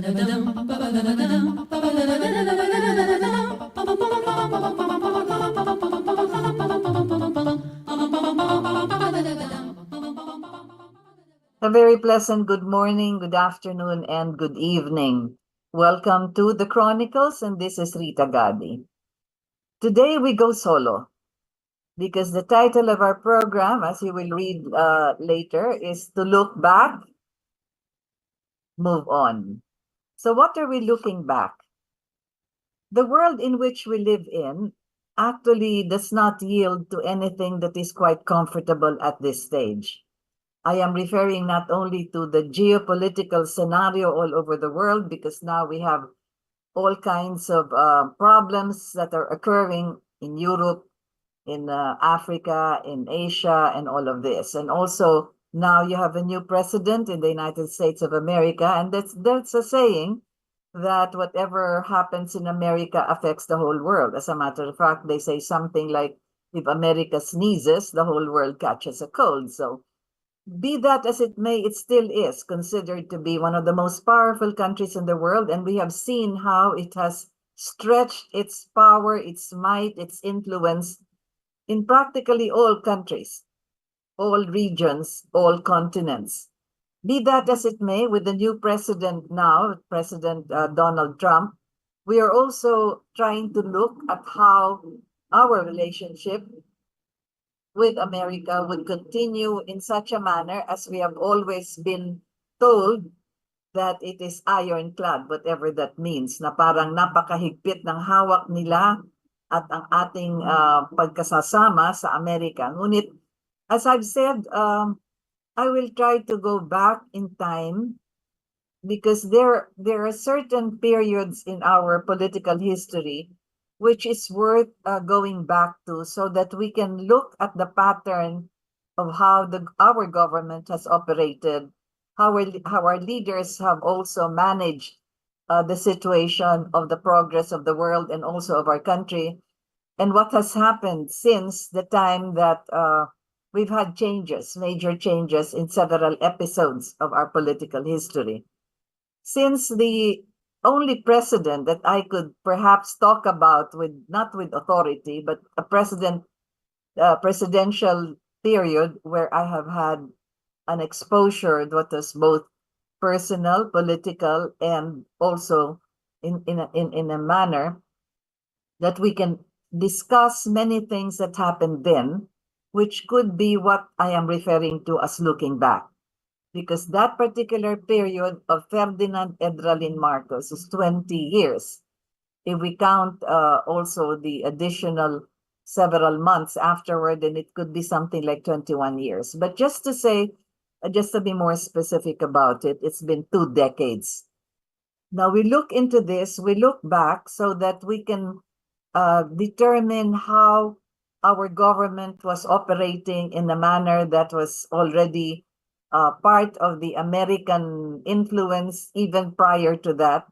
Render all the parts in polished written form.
A very pleasant good morning, good afternoon, and good evening. Welcome to the Chronicles, and this is Rita Gadi. Today we go solo because the title of our program, as you will read later, is To Look Back, Move On. So what are we looking back? The world in which we live in actually does not yield to anything that is quite comfortable at this stage. I am referring not only to the geopolitical scenario all over the world, because now we have all kinds of problems that are occurring in Europe, in Africa, in Asia, and all of this. And also now you have a new president in the United States of America, and that's a saying that whatever happens in America affects the whole world. As a matter of fact, they say something like, if America sneezes, the whole world catches a cold. So be that as it may, it still is considered to be one of the most powerful countries in the world, and we have seen how it has stretched its power, its might, its influence in practically all countries, all regions, all continents. Be that as it may, with the new president now, President Donald Trump, we are also trying to look at how our relationship with America would continue in such a manner as we have always been told that it is ironclad, whatever that means, na parang napakahigpit ng hawak nila at ang ating pagkasasama sa Amerika. Ngunit, as I've said, I will try to go back in time because there are certain periods in our political history which is worth going back to, so that we can look at the pattern of how our government has operated, how our leaders have also managed the situation of the progress of the world and also of our country, and what has happened since the time that we've had changes, major changes in several episodes of our political history. Since the only president that I could perhaps talk about with, not with authority, but a presidential period where I have had an exposure that was both personal, political, and also in a manner that we can discuss many things that happened then, which could be what I am referring to as looking back. Because that particular period of Ferdinand Edralin Marcos is 20 years. If we count also the additional several months afterward, then it could be something like 21 years. But just to say, just to be more specific about it, it's been 2 decades. Now we look into this, we look back so that we can determine how our government was operating in a manner that was already part of the American influence even prior to that.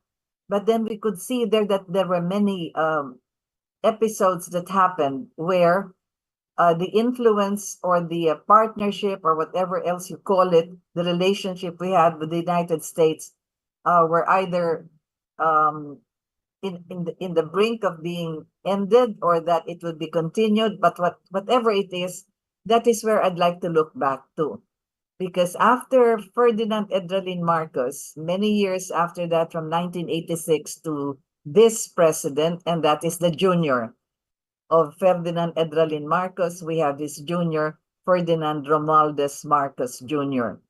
But then we could see there that there were many episodes that happened where the influence or the partnership or whatever else you call it, the relationship we had with the United States were either in the brink of being ended or that it would be continued. But whatever it is, that is where I'd like to look back to. Because after Ferdinand Edralin Marcos, many years after that, from 1986 to this president, and that is the junior of Ferdinand Edralin Marcos, we have this junior, Ferdinand Romualdez Marcos Jr.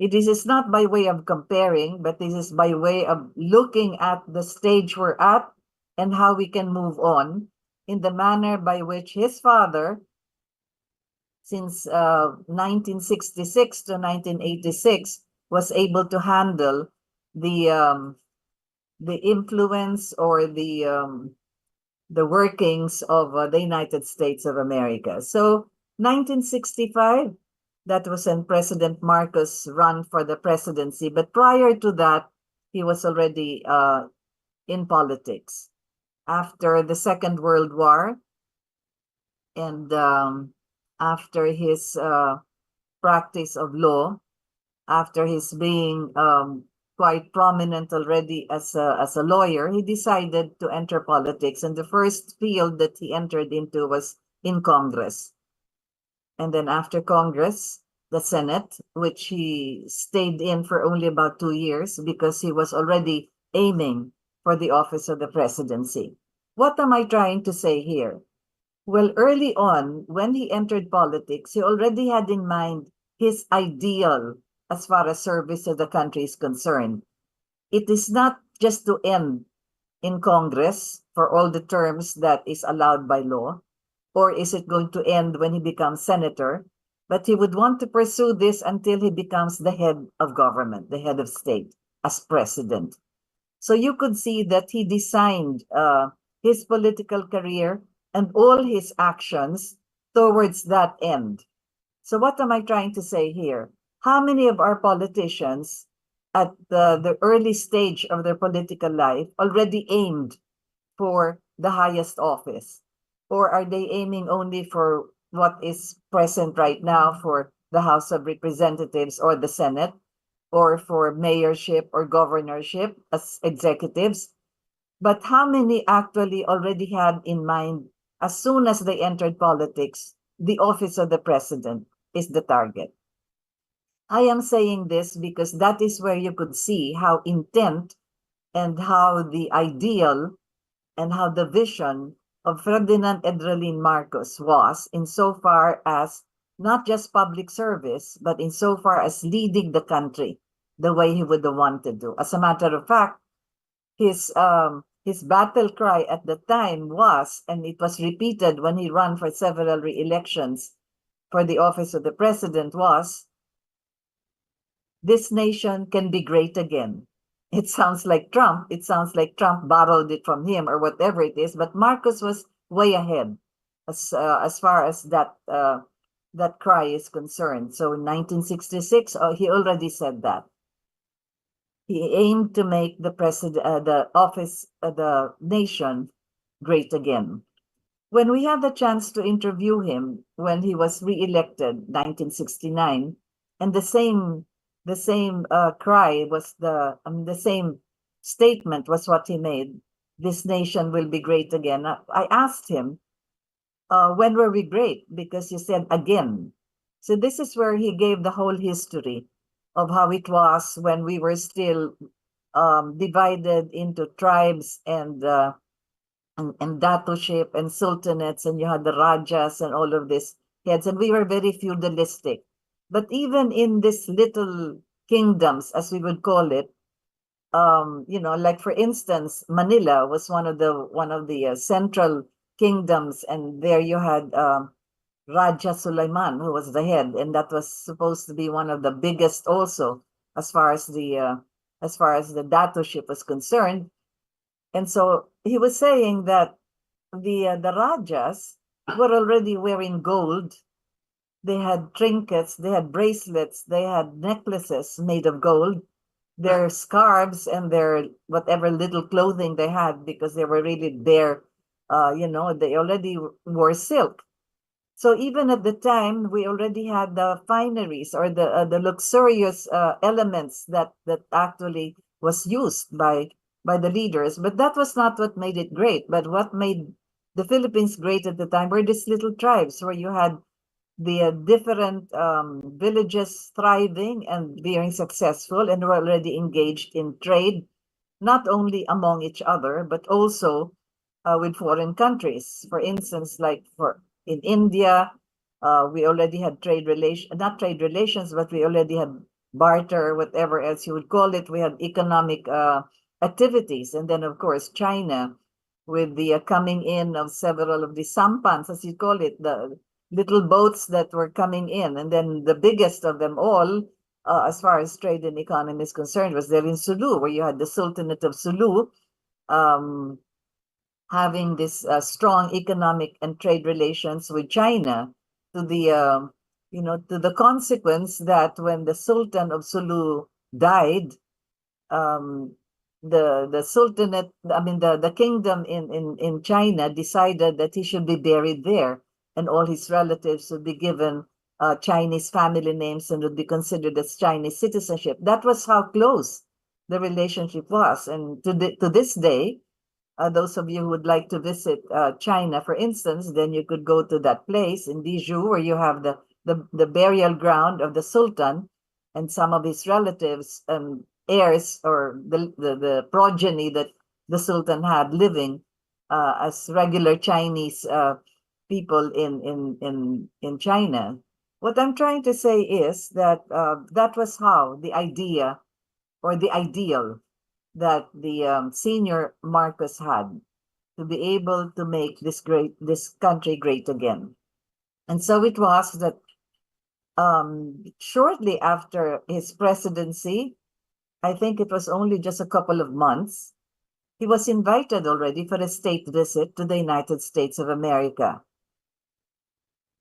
It is not by way of comparing, but this is by way of looking at the stage we're at and how we can move on in the manner by which his father, since 1966 to 1986, was able to handle the influence or the workings of the United States of America. So 1965, that was when President Marcos ran for the presidency. But prior to that, he was already in politics. After the Second World War and after his practice of law, after his being quite prominent already as a lawyer, he decided to enter politics. And the first field that he entered into was in Congress. And then after Congress, the Senate, which he stayed in for only about 2 years because he was already aiming for the office of the presidency. What am I trying to say here? Well, early on, when he entered politics, he already had in mind his ideal as far as service to the country is concerned. It is not just to end in Congress for all the terms that is allowed by law, or is it going to end when he becomes senator? But he would want to pursue this until he becomes the head of government, the head of state, as president. So you could see that he designed his political career and all his actions towards that end. So what am I trying to say here? How many of our politicians at the early stage of their political life already aimed for the highest office? Or are they aiming only for what is present right now for the House of Representatives or the Senate, or for mayorship or governorship as executives? But how many actually already had in mind, as soon as they entered politics, the office of the president is the target? I am saying this because that is where you could see how intent and how the ideal and how the vision of Ferdinand Edralin Marcos was, insofar as not just public service, but insofar as leading the country the way he would have wanted to. As a matter of fact, his battle cry at the time was, and it was repeated when he ran for several re-elections for the office of the president, was, "This nation can be great again." It sounds like Trump. It sounds like Trump borrowed it from him or whatever it is. But Marcos was way ahead as far as that cry is concerned. So in 1966, he already said that. He aimed to make the office of the nation great again. When we had the chance to interview him when he was re-elected 1969, and the same cry was the same statement was what he made: "This nation will be great again." I asked him, when were we great? Because he said again. So this is where he gave the whole history of how it was when we were still divided into tribes and dato-ship and sultanates, and you had the rajas and all of this heads, and we were very feudalistic. But even in these little kingdoms, as we would call it, like for instance, Manila was one of the central kingdoms, and there you had Raja Sulaiman, who was the head, and that was supposed to be one of the biggest also as far as the dato-ship was concerned. And so he was saying that the Rajas were already wearing gold. They had trinkets, they had bracelets, they had necklaces made of gold, their scarves and their whatever little clothing they had, because they were really bare, they already wore silk. So even at the time, we already had the fineries or the luxurious elements that actually was used by the leaders. But that was not what made it great. But what made the Philippines great at the time were these little tribes where you had the different villages thriving and being successful, and were already engaged in trade, not only among each other, but also with foreign countries. For instance, like in India, we already had not trade relations, but we already had barter, whatever else you would call it. We had economic activities. And then, of course, China, with the coming in of several of the sampans, as you call it, the little boats that were coming in. And then the biggest of them all, as far as trade and economy is concerned, was there in Sulu, where you had the Sultanate of Sulu, having this strong economic and trade relations with China, to the consequence that when the Sultan of Sulu died, the Sultanate, the kingdom in China decided that he should be buried there, and all his relatives would be given Chinese family names and would be considered as Chinese citizenship. That was how close the relationship was. And to this day, those of you who would like to visit China, for instance, then you could go to that place in Diju where you have the burial ground of the Sultan and some of his relatives and heirs, or the progeny that the Sultan had living as regular Chinese people in China. What I'm trying to say is that that was how the idea or the ideal that the senior Marcos had, to be able to make this country great again. And so it was that shortly after his presidency, I think it was only just a couple of months, he was invited already for a state visit to the United States of America.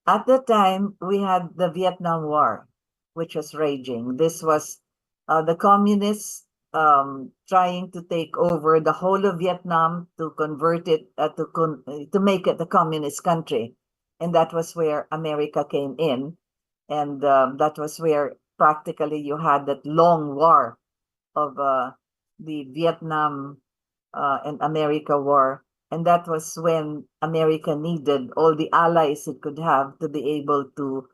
At the time, we had the Vietnam War, which was raging. This was the communists trying to take over the whole of Vietnam to convert it to make it a communist country, and that was where America came in, and that was where practically you had that long war of the Vietnam and America War. And that was when America needed all the allies it could have to be able to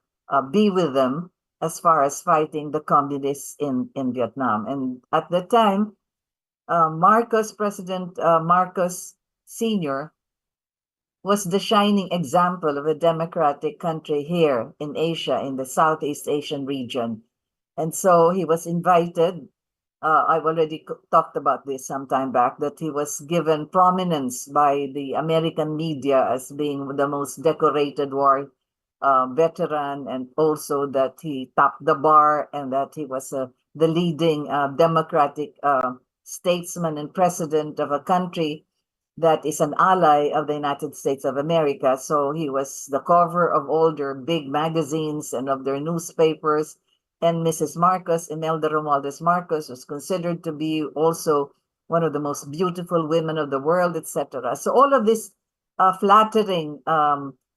be with them as far as fighting the communists in Vietnam. And at the time, President Marcos Sr. was the shining example of a democratic country here in Asia, in the Southeast Asian region. And so he was invited. I've already talked about this some time back, that he was given prominence by the American media as being the most decorated war veteran, and also that he topped the bar, and that he was the leading democratic statesman and president of a country that is an ally of the United States of America. So he was the cover of all their big magazines and of their newspapers. And Mrs. Marcos, Imelda Romualdez Marcos, was considered to be also one of the most beautiful women of the world, etc. So all of this flattering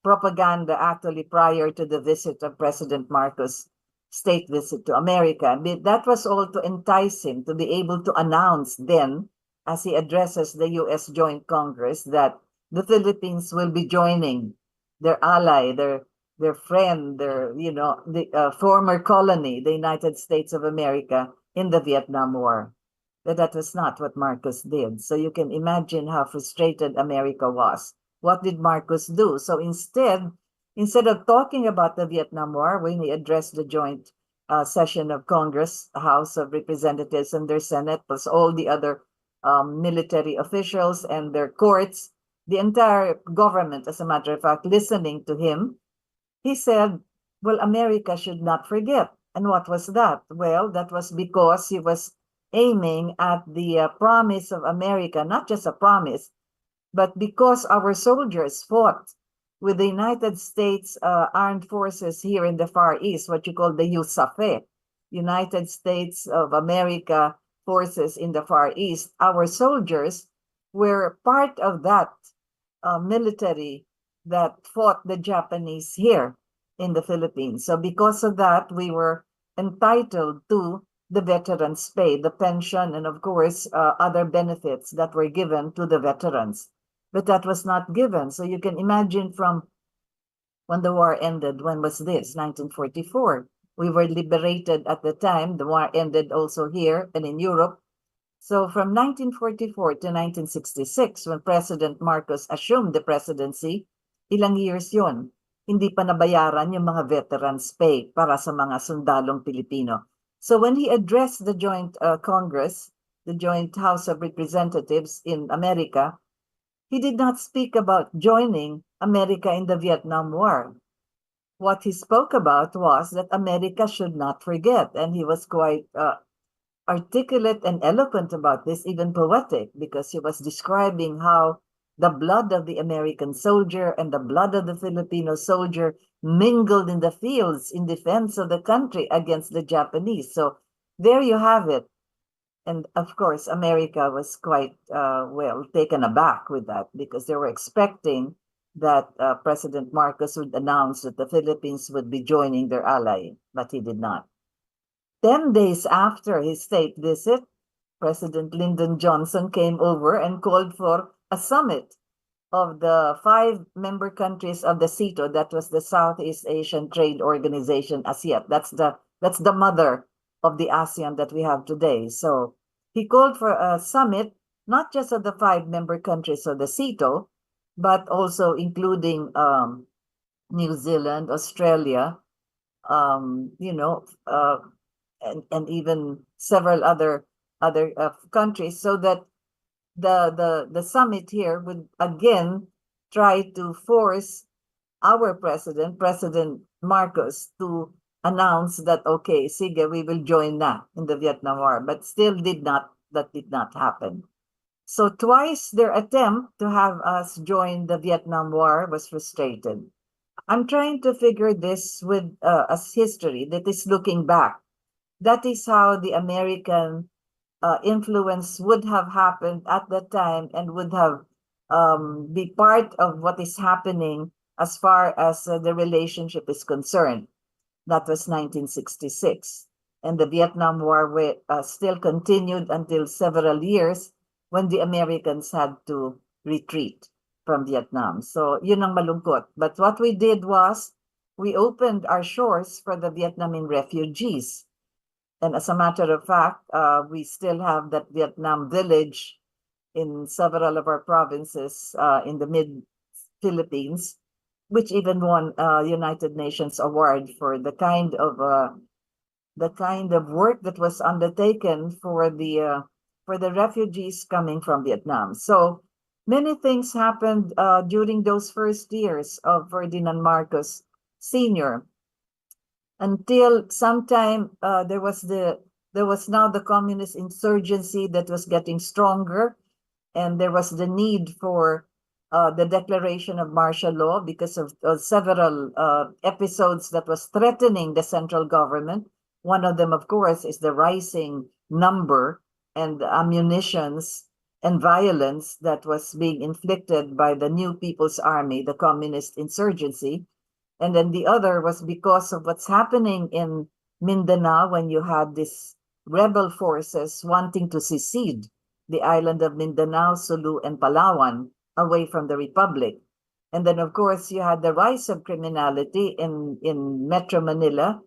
propaganda actually prior to the visit of President Marcos' state visit to America, that was all to entice him to be able to announce then, as he addresses the U.S. Joint Congress, that the Philippines will be joining their ally, their friend, the former colony, the United States of America, in the Vietnam War. But that was not what Marcos did. So you can imagine how frustrated America was. What did Marcos do? So instead of talking about the Vietnam War, when he addressed the joint session of Congress, House of Representatives and their Senate, plus all the other military officials and their courts, the entire government, as a matter of fact, listening to him, he said, well, America should not forget. And what was that? Well, that was because he was aiming at the promise of America, not just a promise, but because our soldiers fought with the United States Armed Forces here in the Far East, what you call the USAFE, United States of America forces in the Far East, our soldiers were part of that military that fought the Japanese here in the Philippines. So because of that, we were entitled to the veterans' pay, the pension, and of course, other benefits that were given to the veterans. But that was not given. So you can imagine from when the war ended, when was this? 1944. We were liberated at the time. The war ended also here and in Europe. So from 1944 to 1966, when President Marcos assumed the presidency, ilang years yun, hindi pa nabayaran yung mga veterans' pay para sa mga sundalong Pilipino. So when he addressed the joint Congress, the joint House of Representatives in America, he did not speak about joining America in the Vietnam War. What he spoke about was that America should not forget, and he was quite articulate and eloquent about this, even poetic, because he was describing how the blood of the American soldier and the blood of the Filipino soldier mingled in the fields in defense of the country against the Japanese. So there you have it. And of course, America was quite, taken aback with that, because they were expecting that President Marcos would announce that the Philippines would be joining their ally, but he did not. 10 days after his state visit, President Lyndon Johnson came over and called for a summit of the 5 member countries of the SEATO, that was the Southeast Asian Trade Organization, ASEAN. That's the mother of the ASEAN that we have today. So he called for a summit, not just of the 5 member countries of the SEATO, but also including New Zealand, Australia, you know, and even several other countries, so that the summit here would again try to force our President Marcos, to announce that, okay, sige, we will join na in the Vietnam War, but still that did not happen. So twice their attempt to have us join the Vietnam War was frustrated. I'm trying to figure this with as history that is looking back. That is how the American influence would have happened at that time, and would have be part of what is happening as far as the relationship is concerned. That was 1966. And the Vietnam War still continued until several years, when the Americans had to retreat from Vietnam. So yun ang malungkot. But what we did was, we opened our shores for the Vietnamese refugees. And as a matter of fact, we still have that Vietnam village in several of our provinces in the mid-Philippines, which even won a United Nations award for the kind of work that was undertaken for the refugees coming from Vietnam. So many things happened during those first years of Ferdinand Marcos Sr., until sometime there was now the communist insurgency that was getting stronger, and there was the need for the declaration of martial law because of several episodes that was threatening the central government. One of them, of course, is the rising number and ammunitions and violence that was being inflicted by the New People's Army, the communist insurgency. And then the other was because of what's happening in Mindanao, when you had these rebel forces wanting to secede the island of Mindanao, Sulu, and Palawan away from the Republic. And then, of course, you had the rise of criminality in Metro Manila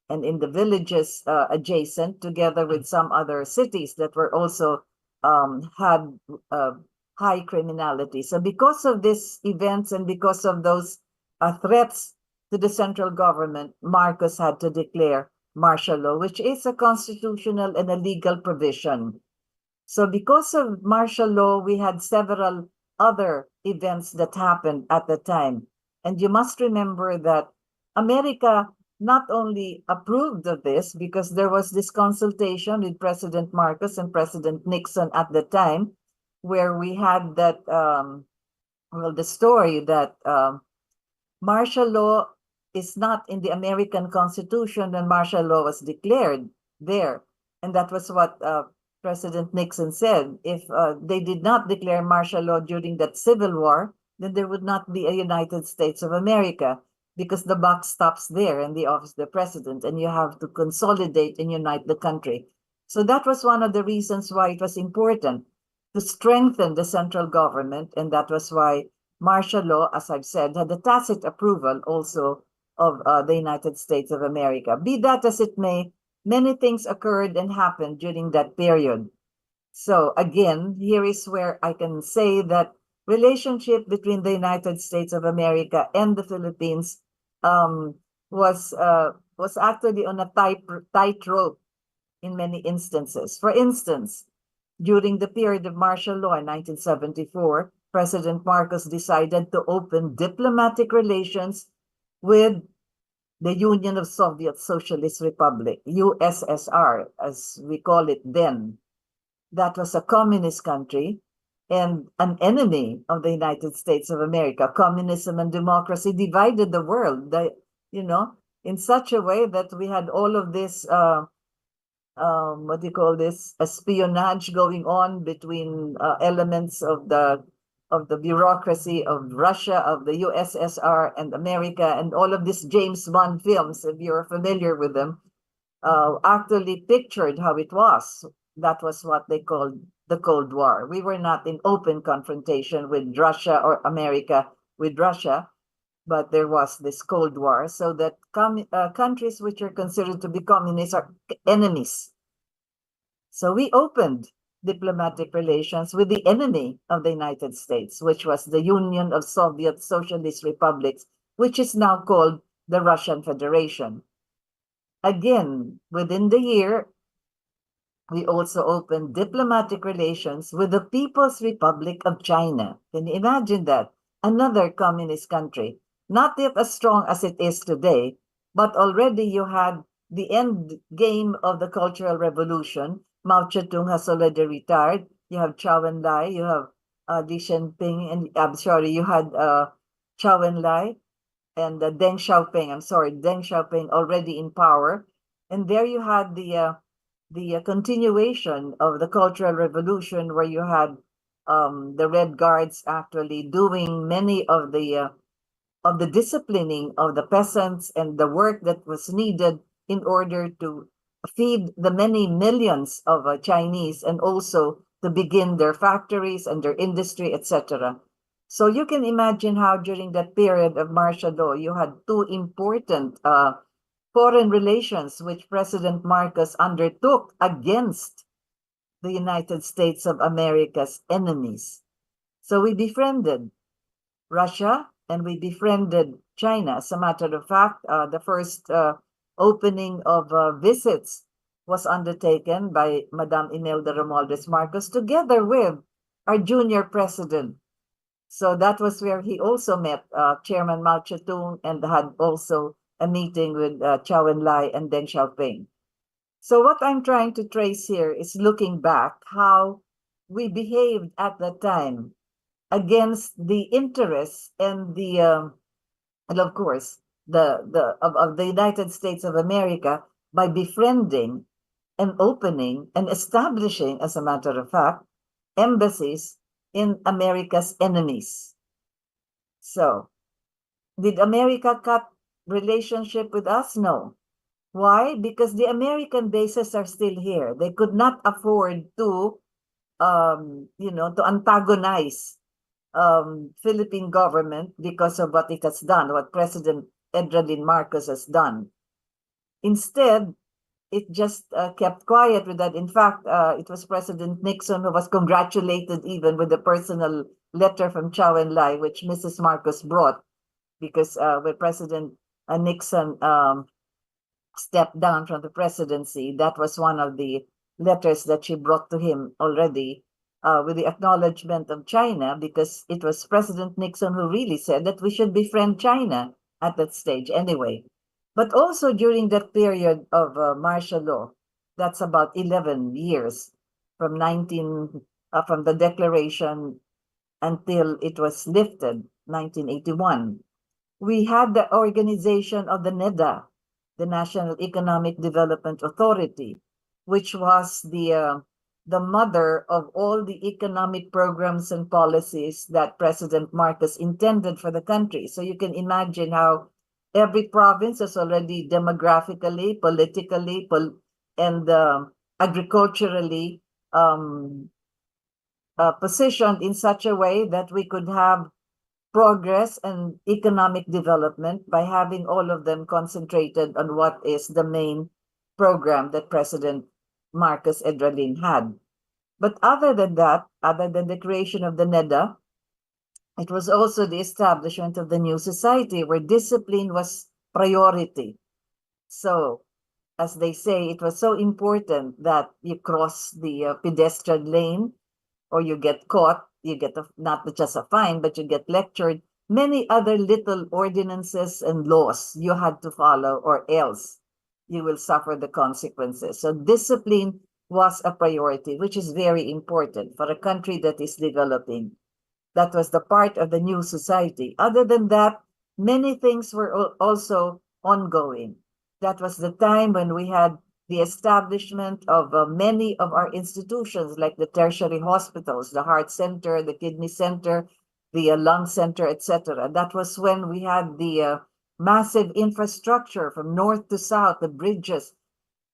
and in the villages adjacent, together with some other cities that were also had high criminality. So because of these events and because of those threats to the central government, Marcos had to declare martial law, which is a constitutional and a legal provision. So because of martial law, we had several other events that happened at the time. And you must remember that America not only approved of this, because there was this consultation with President Marcos and President Nixon at the time, where we had that, the story that martial law is not in the American Constitution, and martial law was declared there. And that was what President Nixon said. If they did not declare martial law during that Civil War, then there would not be a United States of America, because the buck stops there in the office of the president, and you have to consolidate and unite the country. So that was one of the reasons why it was important to strengthen the central government, and that was why martial law, as I've said, had the tacit approval also of the United States of America. Be that as it may, many things occurred and happened during that period. So again, here is where I can say that relationship between the United States of America and the Philippines was actually on a tightrope in many instances. For instance, during the period of martial law in 1974, President Marcos decided to open diplomatic relations with the Union of Soviet Socialist Republic, USSR, as we call it then. That was a communist country and an enemy of the United States of America. Communism and democracy divided the world, in such a way that we had all of this, espionage going on between elements of the bureaucracy of Russia, of the USSR and America, and all of these James Bond films, if you're familiar with them, actually pictured how it was That was what they called the Cold War. We were not in open confrontation with Russia or America with Russia, but there was this Cold War, so that countries which are considered to be communists are enemies. So we opened diplomatic relations with the enemy of the United States, which was the Union of Soviet Socialist Republics, which is now called the Russian Federation. Again, within the year, we also opened diplomatic relations with the People's Republic of China. Can you imagine that? Another communist country, not yet as strong as it is today, but already you had the end game of the Cultural Revolution. Mao Zedong has already retired. You have Chou Enlai, you have Deng Xiaoping, and I'm sorry, you had Chou Enlai and Deng Xiaoping. I'm sorry, Deng Xiaoping already in power, and there you had the continuation of the Cultural Revolution, where you had the Red Guards actually doing many of the disciplining of the peasants and the work that was needed in order to feed the many millions of Chinese, and also to begin their factories and their industry, etc. So you can imagine how during that period of martial law, you had two important foreign relations which President Marcos undertook against the United States of America's enemies. So we befriended Russia and we befriended China. As a matter of fact, the first opening of visits was undertaken by Madame Imelda Romualdez Marcos together with our junior president. So that was where he also met Chairman Mao Zedong and had also a meeting with Chou Enlai and Deng Xiaoping. So what I'm trying to trace here is looking back how we behaved at that time against the interests and and of course of the United States of America by befriending and opening and establishing, as a matter of fact, embassies in America's enemies. So, did America cut relationship with us? No. Why? Because the American bases are still here. They could not afford to, to antagonize Philippine government because of what it has done, what President Edralin Marcos has done. Instead, it just kept quiet with that. In fact, it was President Nixon who was congratulated even with a personal letter from Chou Enlai, which Mrs. Marcos brought, because when President Nixon stepped down from the presidency, that was one of the letters that she brought to him already, with the acknowledgement of China, because it was President Nixon who really said that we should befriend China at that stage anyway. But also during that period of martial law, that's about 11 years from from the declaration until it was lifted, 1981. We had the organization of the NEDA, the National Economic Development Authority, which was the mother of all the economic programs and policies that President Marcos intended for the country. So you can imagine how every province is already demographically, politically, and agriculturally positioned in such a way that we could have progress and economic development by having all of them concentrated on what is the main program that President Marcos Edralin had. But other than that, other than the creation of the NEDA, it was also the establishment of the new society where discipline was priority. So, as they say, it was so important that you cross the pedestrian lane or you get caught, you get not just a fine, but you get lectured. Many other little ordinances and laws you had to follow, or else you will suffer the consequences. So discipline was a priority, which is very important for a country that is developing. That was the part of the new society. Other than that, many things were also ongoing. That was the time when we had the establishment of many of our institutions, like the tertiary hospitals, the heart center, the kidney center, the lung center, etc. That was when we had the massive infrastructure from north to south, the bridges,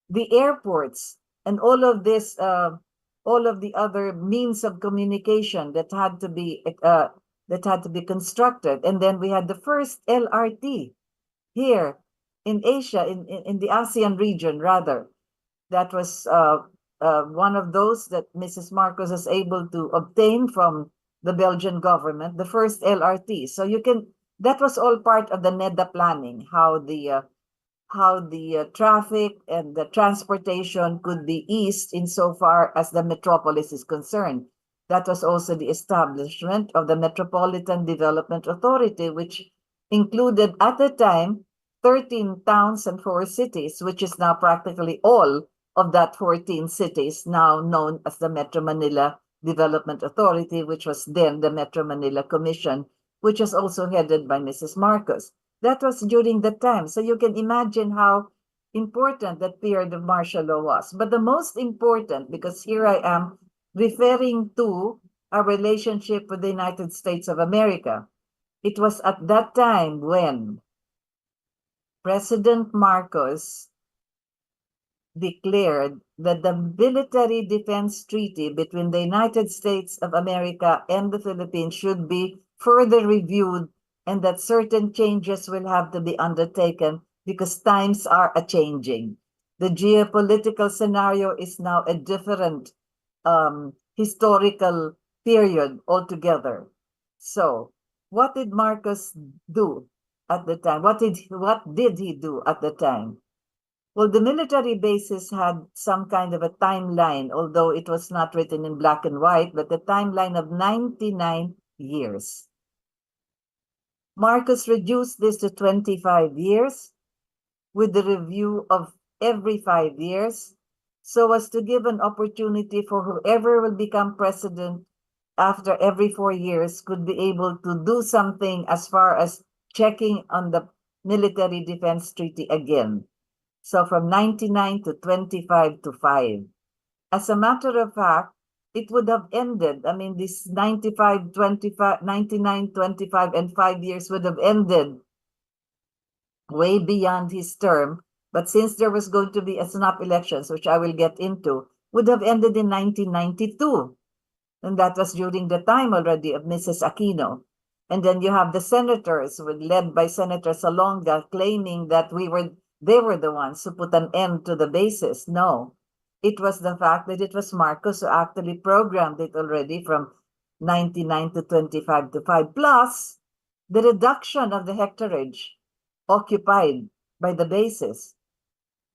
the airports, and all of this, all of the other means of communication that had to be constructed. And then we had the first LRT here in Asia, in the ASEAN region, rather. That was one of those that Mrs. Marcos was able to obtain from the Belgian government, the first LRT. So that was all part of the NEDA planning, how the traffic and the transportation could be eased insofar as the metropolis is concerned. That was also the establishment of the Metropolitan Development Authority, which included at the time 13 towns and 4 cities, which is now practically all of that 14 cities, now known as the Metro Manila Development Authority, which was then the Metro Manila Commission, which was also headed by Mrs. Marcos. That was during that time. So you can imagine how important that period of martial law was. But the most important, because here I am referring to our relationship with the United States of America, it was at that time when President Marcos declared that the military defense treaty between the United States of America and the Philippines should be further reviewed, and that certain changes will have to be undertaken because times are a-changing. The geopolitical scenario is now a different historical period altogether. So, what did Marcos do at the time? What did he do at the time? Well, the military bases had some kind of a timeline, although it was not written in black and white, but the timeline of 99 years. Marcos reduced this to 25 years with the review of every 5 years, so as to give an opportunity for whoever will become president after every 4 years could be able to do something as far as checking on the military defense treaty again. So from 99 to 25 to 5. As a matter of fact, it would have ended. I mean, this 95, 25, 99, 25, and 5 years would have ended way beyond his term. But since there was going to be a snap elections, which I will get into, would have ended in 1992. And that was during the time already of Mrs. Aquino. And then you have the senators, led by Senator Salonga, claiming that they were the ones who put an end to the bases. No, it was the fact that it was Marcos who actually programmed it already from 99 to 25 to 5, plus the reduction of the hectarage occupied by the bases.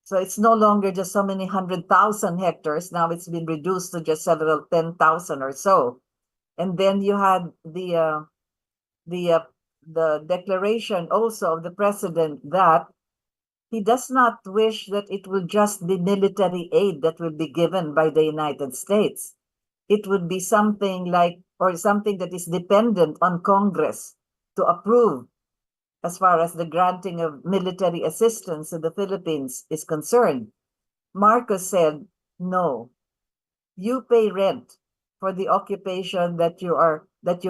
So it's no longer just so many 100,000 hectares. Now it's been reduced to just several 10,000 or so. And then you had the declaration also of the president that he does not wish that it will just be military aid that will be given by the United States. It would be something like, or something that is dependent on Congress to approve as far as the granting of military assistance to the Philippines is concerned. Marcos said, no, you pay rent for the occupation that you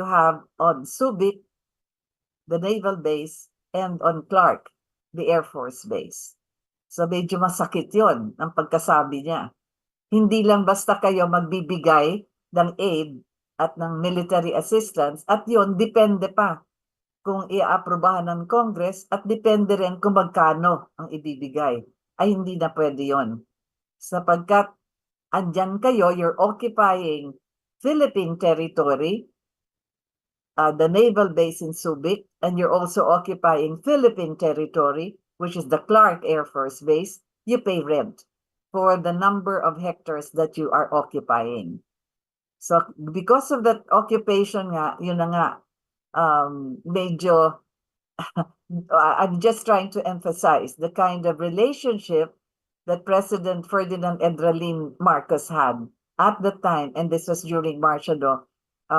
have on Subic, the naval base, and on Clark, the Air Force Base. So medyo masakit yon ang pagkasabi niya. Hindi lang basta kayo magbibigay ng aid at ng military assistance, at yon depende pa kung i-aprobahan ng Congress, at depende rin kung magkano ang ibibigay. Ay hindi na pwede yon. Sapagkat andyan kayo, you're occupying Philippine territory, the naval base in Subic, and you're also occupying Philippine territory, which is the Clark Air Force Base. You pay rent for the number of hectares that you are occupying. So because of that occupation nga, yun na nga, medyo, I'm just trying to emphasize the kind of relationship that President Ferdinand Edralin Marcos had at the time, and this was during martial law,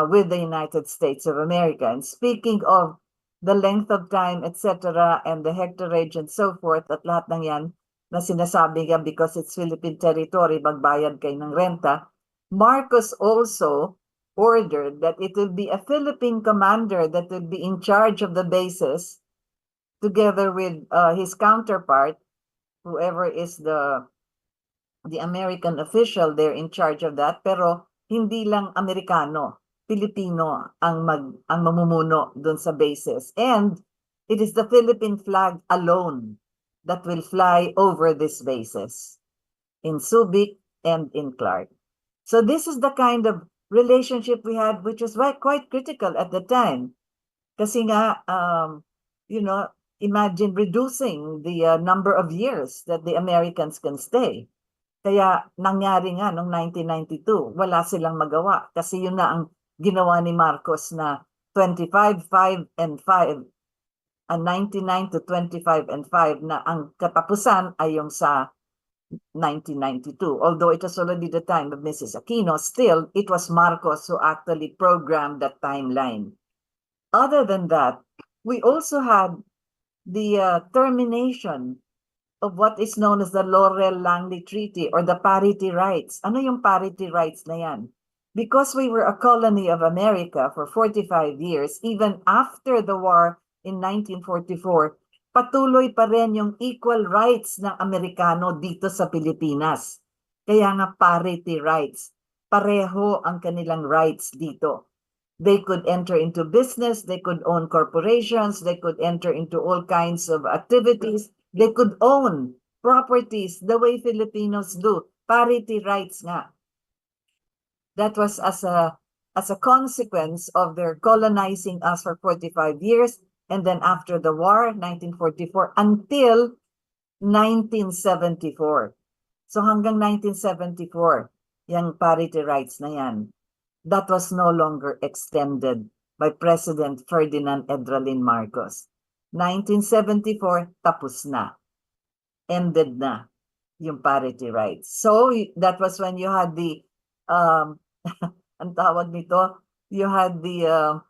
with the United States of America. And speaking of the length of time, etc., and the hectarage and so forth, at lahat ng yan na sinasabi nga because it's Philippine territory, magbayad kayo ng renta, Marcos also ordered that it will be a Philippine commander that will be in charge of the bases, together with his counterpart, whoever is the the American official there in charge of that, pero hindi lang Amerikano, Pilipino ang mamumuno doon sa bases. And it is the Philippine flag alone that will fly over these bases in Subic and in Clark. So this is the kind of relationship we had, which was quite critical at the time. Kasi nga, imagine reducing the number of years that the Americans can stay. Kaya nangyari nga noong 1992, wala silang magawa. Kasi yun na ang ginawa ni Marcos na 25, 5, and 5, 99 to 25 and 5 na ang katapusan ay yung sa 1992. Although it was already the time of Mrs. Aquino, still, it was Marcos who actually programmed that timeline. Other than that, we also had the termination of what is known as the Laurel-Langley Treaty or the parity rights. Ano yung parity rights na yan? Because we were a colony of America for 45 years, even after the war in 1944, patuloy pa rin yung equal rights ng Amerikano dito sa Pilipinas. Kaya nga parity rights. Pareho ang kanilang rights dito. They could enter into business, they could own corporations, they could enter into all kinds of activities, they could own properties the way Filipinos do. Parity rights nga. That was as a consequence of their colonizing us for 45 years, and then after the war, 1944, until 1974. So hanggang 1974, yung parity rights na yan. That was no longer extended by President Ferdinand Edralin Marcos. 1974, tapos na. Ended na yung parity rights. So that was when you had the, ang tawag nito, you had the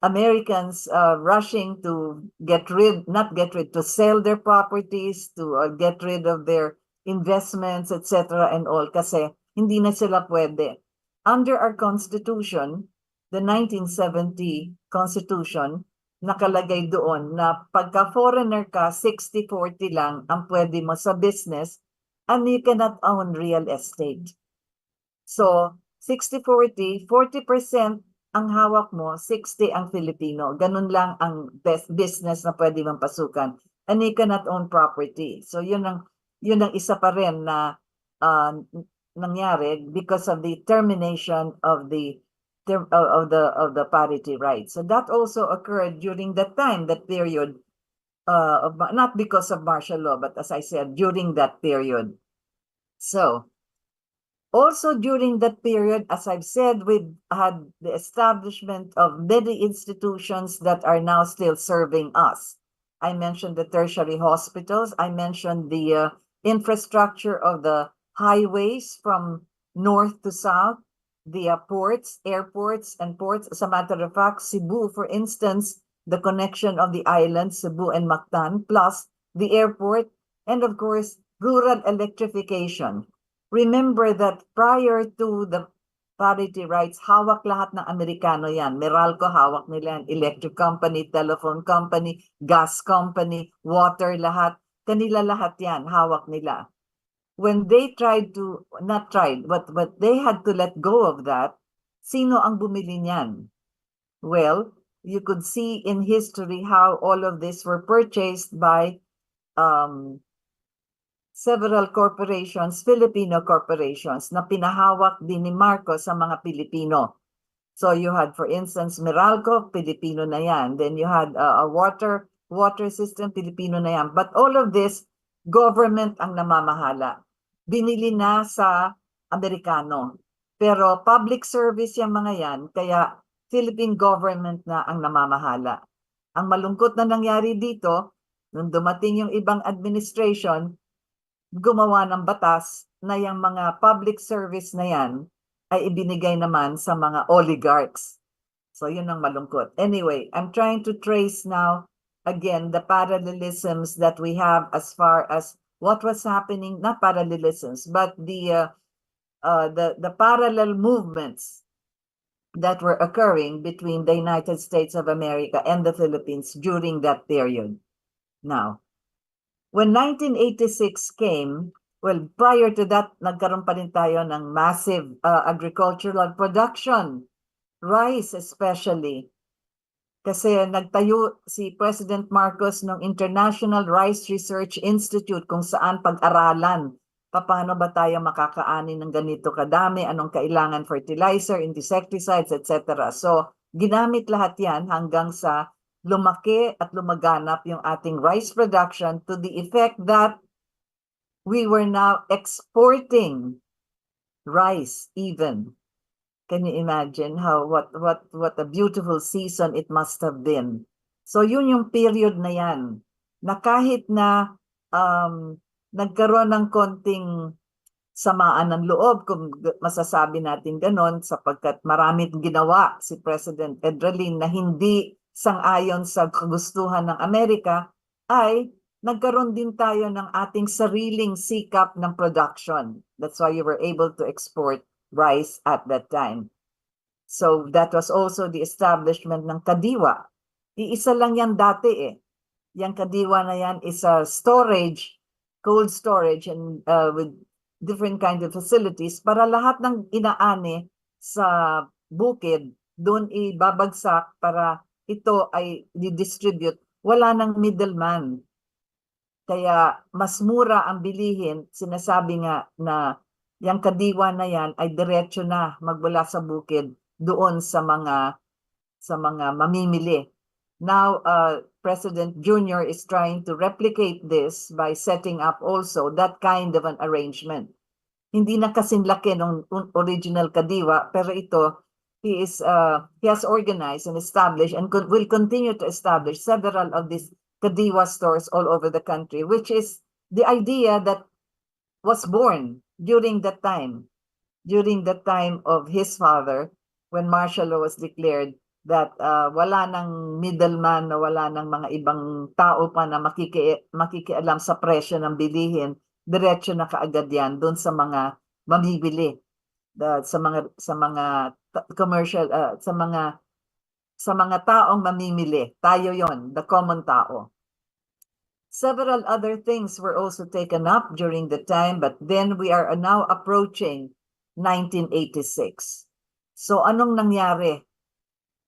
Americans rushing to to sell their properties, to get rid of their investments, etc. and all, kasi hindi na sila pwede. Under our Constitution, the 1970 Constitution, nakalagay doon na pagka foreigner ka, 60-40 lang ang pwede mo sa business and you cannot own real estate. So, 60-40, 40% ang hawak mo, 60 ang Filipino. Ganun lang ang best business na pwede mong pasukan. And you cannot own property. So, yun ang isa pa rin na nangyari because of the termination of the parity rights. So that also occurred during that time, that period, not because of martial law, but as I said, during that period. So also during that period, as I've said, we've had the establishment of many institutions that are now still serving us. I mentioned the tertiary hospitals. I mentioned the infrastructure of the highways from north to south, the ports, airports, and ports. As a matter of fact, Cebu, for instance, the connection of the islands, Cebu and Mactan, plus the airport, and of course, rural electrification. Remember that prior to the parity rights, hawak lahat ng Amerikano yan. Meralco, hawak nila yan. Electric company, telephone company, gas company, water, lahat. Kanila lahat yan, hawak nila. When they but they had to let go of that, sino ang bumili niyan? Well, you could see in history how all of this were purchased by several corporations, Filipino corporations, na pinahawak din ni Marcos sa mga Pilipino. So you had, for instance, Meralco, Filipino na yan. Then you had a water system, Filipino na yan. But all of this, government ang namamahala. Binili na sa Amerikano. Pero public service yung mga yan, kaya Philippine government na ang namamahala. Ang malungkot na nangyari dito, nung dumating yung ibang administration, gumawa ng batas na yung mga public service na yan ay ibinigay naman sa mga oligarchs. So yun ang malungkot. Anyway, I'm trying to trace now again the parallelisms that we have as far as what was happening, not parallelisms, but the parallel movements that were occurring between the United States of America and the Philippines during that period. Now, when 1986 came, Well, prior to that, nagkaroon pa rin tayo ng massive agricultural production, rice especially. Kasi nagtayo si President Marcos ng International Rice Research Institute kung saan pag-aralan paano ba tayo makakaani ng ganito kadami, anong kailangan fertilizer, insecticides, etc. So, ginamit lahat yan hanggang sa lumaki at lumaganap yung ating rice production to the effect that we were now exporting rice even. Can you imagine what a beautiful season it must have been? So yun yung period na yan, na kahit na nagkaroon ng konting samaan ng loob, kung masasabi natin ganon, sapagkat maraming ginawa si President Edralin na hindi sang-ayon sa kagustuhan ng Amerika, ay nagkaroon din tayo ng ating sariling sikap ng production. That's why you were able to export rice at that time. So that was also the establishment ng Kadiwa. Iisa lang yan dati eh. Yang Kadiwa na yan is a storage, cold storage and with different kinds of facilities para lahat ng inaani sa bukid doon ibabagsak para ito ay di-distribute. Wala nang middleman. Kaya mas mura ang bilihin, sinasabi nga na yung kadiwa na yan ay diretso na magmula sa bukid doon sa mga mamimili. Now, President Junior is trying to replicate this by setting up also that kind of an arrangement. Hindi na kasing laki ng original kadiwa, pero ito, he has organized and established and will continue to establish several of these kadiwa stores all over the country, which is the idea that was born during that time of his father, when martial law was declared, that wala nang middleman, na wala nang mga ibang tao pa na makikialam sa presyo ng bilihin, diretso na kaagad yan doon sa mga mamibili, sa mga commercial, sa mga taong mamimili. Tayo yon, the common tao. Several other things were also taken up during the time, but then we are now approaching 1986. So anong nangyari?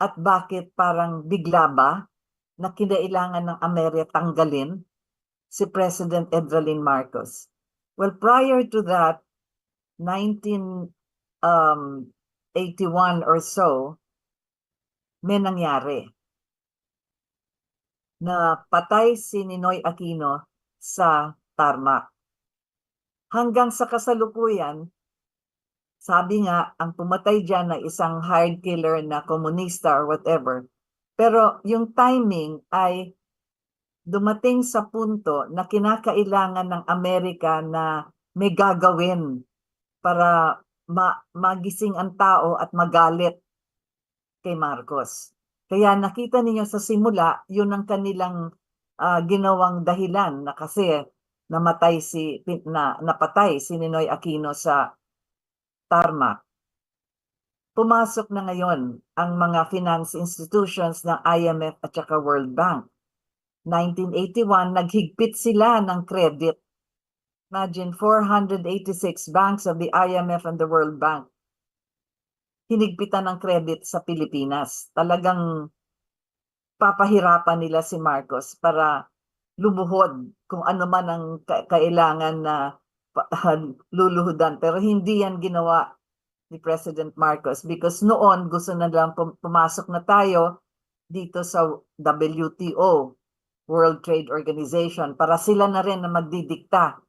At bakit parang bigla ba na kinailangan ng Amerika tanggalin si President Edralin Marcos? Well, prior to that, 1981 or so, may nangyari na patay si Ninoy Aquino sa tarmac. Hanggang sa kasalukuyan, sabi nga, ang pumatay dyan na isang hired killer na komunista or whatever. Pero yung timing ay dumating sa punto na kinakailangan ng Amerika na may gagawin para magising ang tao at magalit kay Marcos. Kaya nakita ninyo sa simula, yun ang kanilang ginawang dahilan na kasi napatay si Ninoy Aquino sa tarmac. Pumasok na ngayon ang mga finance institutions ng IMF at saka World Bank. 1981, naghigpit sila ng credit. Imagine, 486 banks of the IMF and the World Bank hinigpitan ng credit sa Pilipinas. Talagang papahirapan nila si Marcos para lumuhod kung ano man ang kailangan na luluhudan. Pero hindi yan ginawa ni President Marcos because noon gusto na lang pumasok na tayo dito sa WTO, World Trade Organization, para sila na rin na magdidikta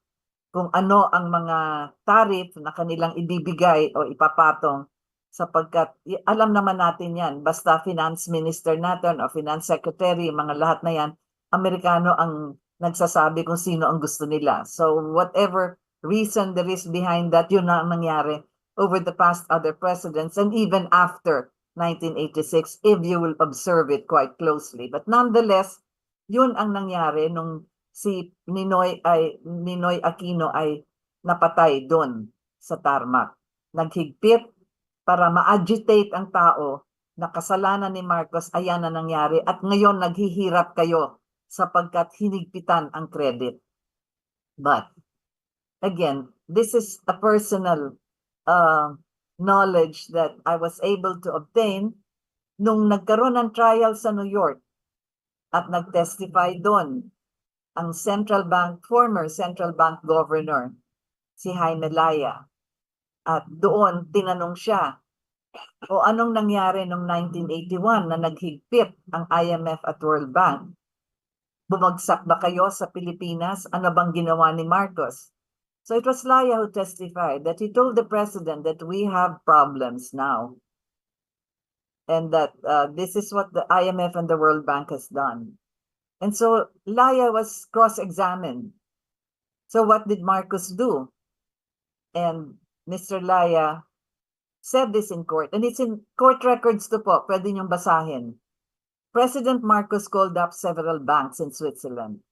kung ano ang mga tariff na kanilang ibibigay o ipapatong, sapagkat alam naman natin yan, basta finance minister natin o finance secretary, mga lahat na yan, Amerikano ang nagsasabi kung sino ang gusto nila. So whatever reason there is behind that, yun na ang nangyari over the past other presidents and even after 1986, if you will observe it quite closely. But nonetheless, yun ang nangyari nung si Ninoy Aquino ay napatay doon sa tarmac. Naghigpit para ma-agitate ang tao na kasalanan ni Marcos, ayan na nangyari at ngayon naghihirap kayo sapagkat hinigpitan ang credit. But again, this is a personal knowledge that I was able to obtain nung nagkaroon ng trial sa New York at nag-testify doon ang former central bank governor, si Jaime Laya. At doon, tinanong siya, o anong nangyari noong 1981 na naghigpit ang IMF at World Bank? Bumagsak ba kayo sa Pilipinas? Ano bang ginawa ni Marcos? So it was Laya who testified that he told the president that we have problems now. And that this is what the IMF and the World Bank has done. And so Laya was cross-examined. So what did Marcos do? And Mr. Laya said this in court. And it's in court records to po. Pwede niyong basahin. President Marcos called up several banks in Switzerland.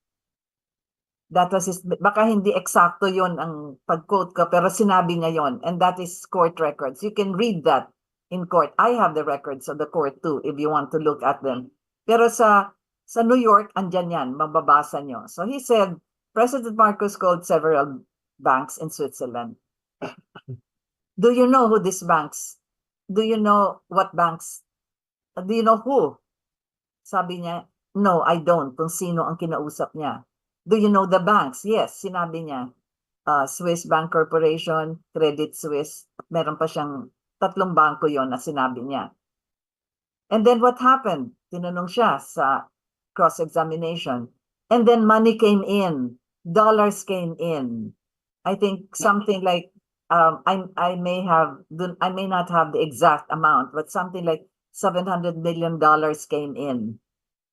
That was baka hindi eksakto yon ang pag-quote ko, pero sinabi niya yon. And that is court records. You can read that in court. I have the records of the court too, if you want to look at them. Pero sa New York, andyan yan, mababasa nyo. So he said, President Marcos called several banks in Switzerland. Do you know who these banks? Do you know what banks? Do you know who? Sabi niya, no, I don't. Kung sino ang kinausap niya. Do you know the banks? Yes, sinabi niya. Swiss Bank Corporation, Credit Suisse. Meron pa siyang 3 bangko yon na sinabi niya. And then what happened? Tinanong siya sa cross-examination. And then money came in. Dollars came in. I think something like, I may not have the exact amount, but something like $700 million came in.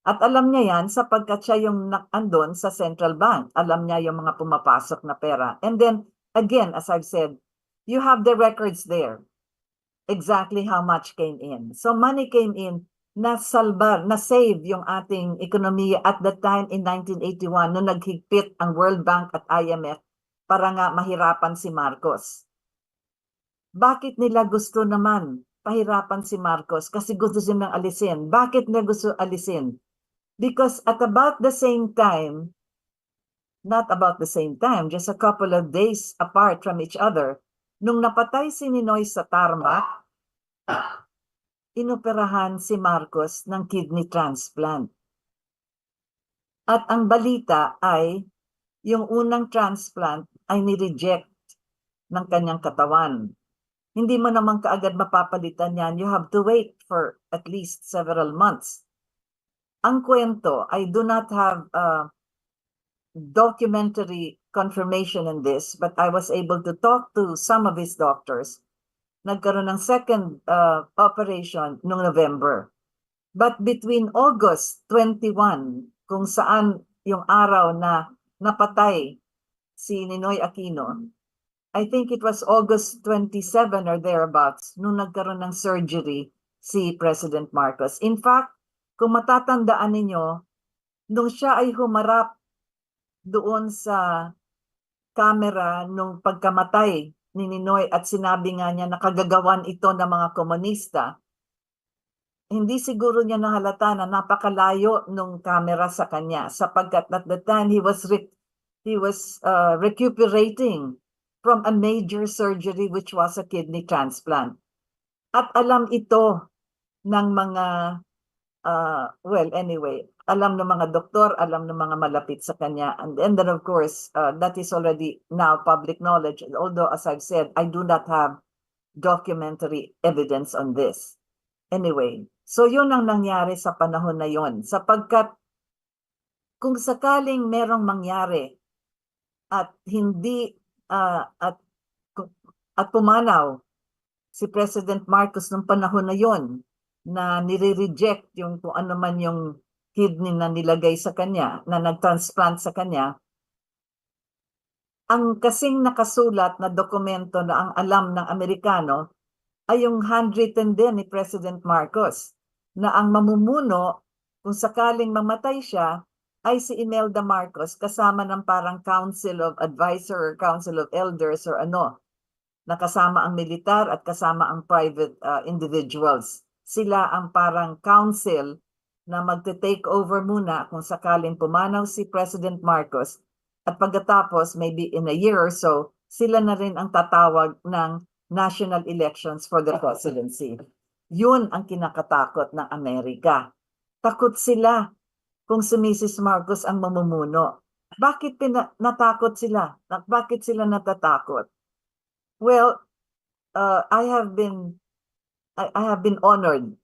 At alam niya yan sapagkat siya yung andon sa central bank. Alam niya yung mga pumapasok na pera. And then, again, as I've said, you have the records there. Exactly how much came in. So money came in, na-save yung ating ekonomiya at that time in 1981 nung naghigpit ang World Bank at IMF para nga mahirapan si Marcos. Bakit nila gusto naman pahirapan si Marcos? Kasi gusto silang alisin. Bakit nila gusto alisin? Because at about the same time, not about the same time, just a couple of days apart from each other, nung napatay si Ninoy sa tarmac, inoperahan si Marcos ng kidney transplant. At ang balita ay, yung unang transplant ay ni-reject ng kanyang katawan. Hindi mo naman kaagad mapapalitan yan. You have to wait for at least several months. Ang kwento, I do not have documentary confirmation in this, but I was able to talk to some of his doctors. Nagkaroon ng second operation noong November. But between August 21, kung saan yung araw na napatay si Ninoy Aquino, I think it was August 27 or thereabouts, nung nagkaroon ng surgery si President Marcos. In fact, kung matatandaan ninyo, nung siya ay humarap doon sa camera nung pagkamatay ni Ninoy at sinabi nga niya na kagagawan ito ng mga komunista, hindi siguro niya nahalata na napakalayo nung camera sa kanya sapagkat at the time he was recuperating from a major surgery which was a kidney transplant. At alam ito ng mga well, anyway, alam ng mga doktor, alam ng mga malapit sa kanya. And then of course, that is already now public knowledge. Although, as I've said, I do not have documentary evidence on this. Anyway, so yun ang nangyari sa panahon na yun. Sapagkat kung sakaling merong mangyari at hindi, at pumanaw si President Marcos nung panahon na yun, na nire-reject yung kung ano man yung kidney na nilagay sa kanya, na nag-transplant sa kanya, ang kasing nakasulat na dokumento na ang alam ng Amerikano ay yung handwritten din ni President Marcos, na ang mamumuno kung sakaling mamatay siya ay si Imelda Marcos kasama ng parang Council of Advisor or Council of Elders or ano, na kasama ang militar at kasama ang private individuals. Sila ang parang council na magte-take over muna kung sakaling pumanaw si President Marcos At pagkatapos, maybe in a year or so, sila na rin ang tatawag ng national elections for the presidency. Yun ang kinakatakot ng Amerika. Takot sila kung si Mrs. Marcos ang mamumuno. Bakit natakot sila? Bakit sila natatakot? Well, I have been honored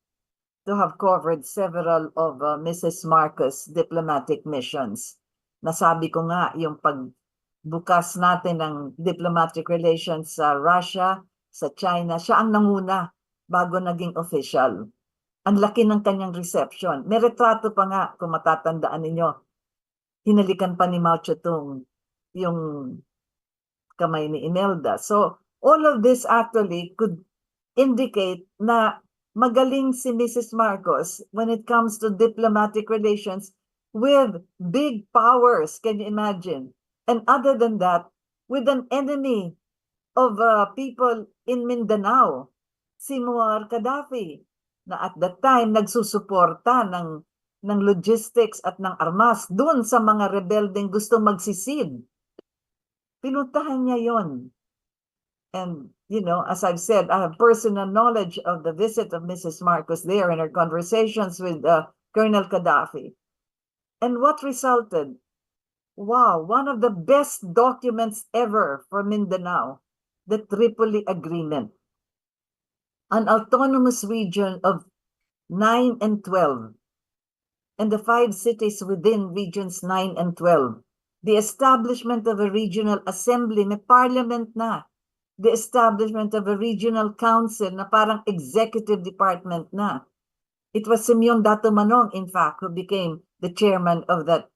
to have covered several of Mrs. Marcos' diplomatic missions. Nasabi ko nga yung pagbukas natin ng diplomatic relations sa Russia, sa China, siya ang nanguna bago naging official. Ang laki ng kanyang reception. May retrato pa nga, kung matatandaan ninyo, hinalikan pa ni Mao Zedong yung kamay ni Imelda. So, all of this actually could indicate na magaling si Mrs. Marcos when it comes to diplomatic relations with big powers, can you imagine? And other than that, with an enemy of people in Mindanao, si Muammar Gaddafi, na at that time nagsusuporta ng logistics at ng armas doon sa mga rebeldeng gusto magsisid. Pinuntahan niya yon. And, you know, as I've said, I have personal knowledge of the visit of Mrs. Marcos there and her conversations with Colonel Gaddafi. And what resulted? Wow, one of the best documents ever for Mindanao, the Tripoli Agreement. An autonomous region of 9 and 12, and the 5 cities within regions 9 and 12. The establishment of a regional assembly, may parliament na. The establishment of a regional council na parang executive department na. It was Simeon Dato Manong, in fact, who became the chairman of that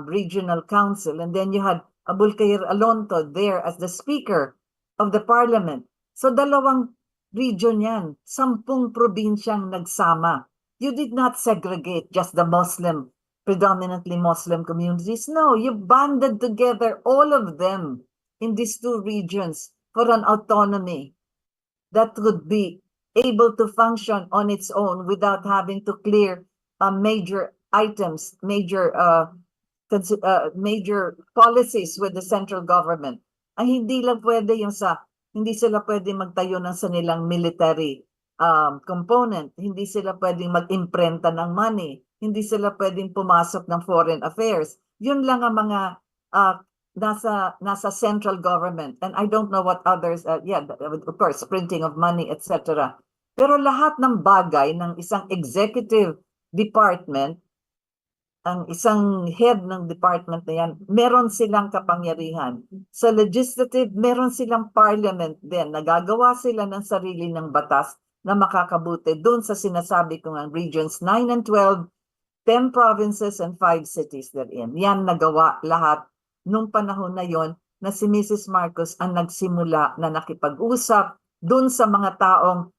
regional council. And then you had Abulkair Alonto there as the speaker of the parliament. So dalawang region yan, 10 probinsyang nagsama. You did not segregate just the Muslim, predominantly Muslim communities. No, you banded together all of them in these 2 regions for an autonomy that would be able to function on its own without having to clear major items, major policies with the central government. Ang hindi lang pwede yung hindi sila pwede magtayo ng sanilang military component, hindi sila pwedeng mag-imprenta ng money, hindi sila pwedeng pumasok ng foreign affairs. Yun lang ang mga nasa central government. And I don't know what others, of course, printing of money, etc. Pero lahat ng bagay ng isang executive department, ang isang head ng department na yan, meron silang kapangyarihan. Sa legislative, meron silang parliament din. Nagagawa sila ng sarili ng batas na makakabuti doon sa sinasabi ko ng regions 9 and 12, 10 provinces and 5 cities therein. Yan nagawa lahat nung panahon na yon na si Mrs. Marcos ang nagsimula na nakipag-usap doon sa mga taong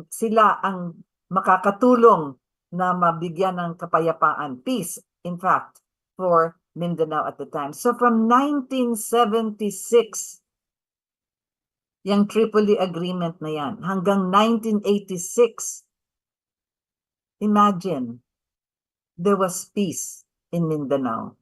sila ang makakatulong na mabigyan ng kapayapaan, peace, in fact, for Mindanao at the time. So from 1976, yung Tripoli Agreement na yan, hanggang 1986, imagine, there was peace in Mindanao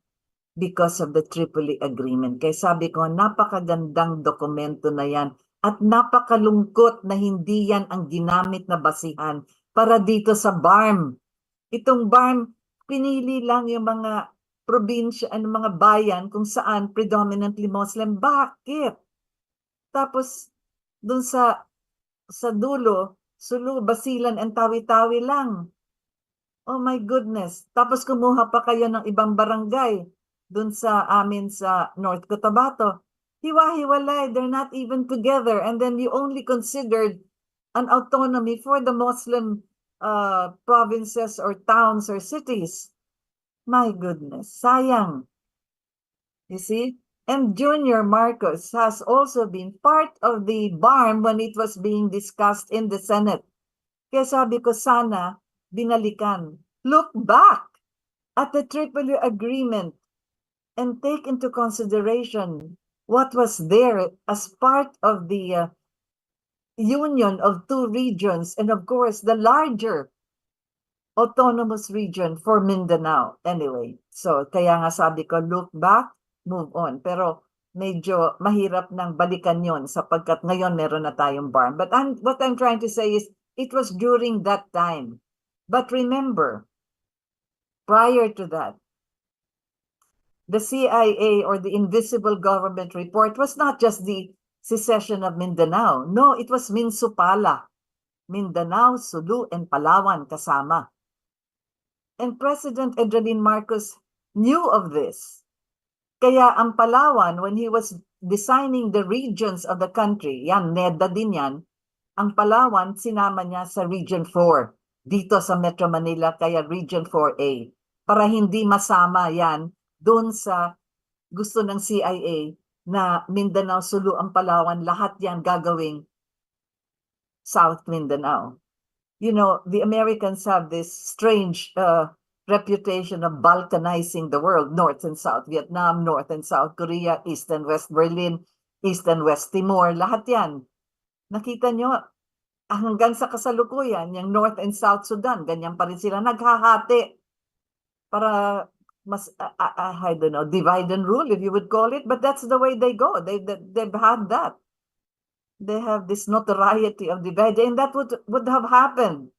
because of the Tripoli Agreement. Kaya sabi ko, napakagandang dokumento na yan at napakalungkot na hindi yan ang ginamit na basihan para dito sa BARM. Itong BARM, pinili lang yung mga probinsya, mga bayan kung saan predominantly Muslim. Bakit? Tapos, dun sa dulo, Sulu, Basilan, and Tawi-Tawi lang. Oh my goodness. Tapos kumuha pa kayo ng ibang barangay dun sa amin sa North Cotabato. Hiwa-hiwalay, they're not even together. And then you only considered an autonomy for the Muslim provinces or towns or cities. My goodness, sayang. You see? And Junior Marcos has also been part of the BARM when it was being discussed in the Senate. Kaya sabi ko, sana binalikan. Look back at the Tripoli Agreement and take into consideration what was there as part of the union of 2 regions and of course the larger autonomous region for Mindanao. Anyway, so kaya nga sabi ko, look back move on. Pero medyo mahirap nang balikan yon sapagkat ngayon meron na tayong BARM. But what I'm trying to say is, it was during that time. But remember, prior to that, the CIA, or the Invisible Government Report, was not just the secession of Mindanao. No, it was Minsupala. Mindanao, Sulu, and Palawan kasama. And President Adelin Marcos knew of this. Kaya ang Palawan, when he was designing the regions of the country, yan, NEDA din yan, ang Palawan, sinama niya sa Region 4, dito sa Metro Manila, kaya Region 4A, para hindi masama yan doon sa gusto ng CIA na Mindanao, Sulu, ang Palawan, lahat yan gagawing South Mindanao. You know, the Americans have this strange reputation of balkanizing the world, North and South Vietnam, North and South Korea, East and West Berlin, East and West Timor, lahat yan. Nakita nyo, hanggang sa kasalukuyan, yung North and South Sudan, ganyan pa rin sila naghahati para mas, I don't know, divide and rule, if you would call it, but that's the way they go. They've had that. They have this notoriety of dividing, and that would have happened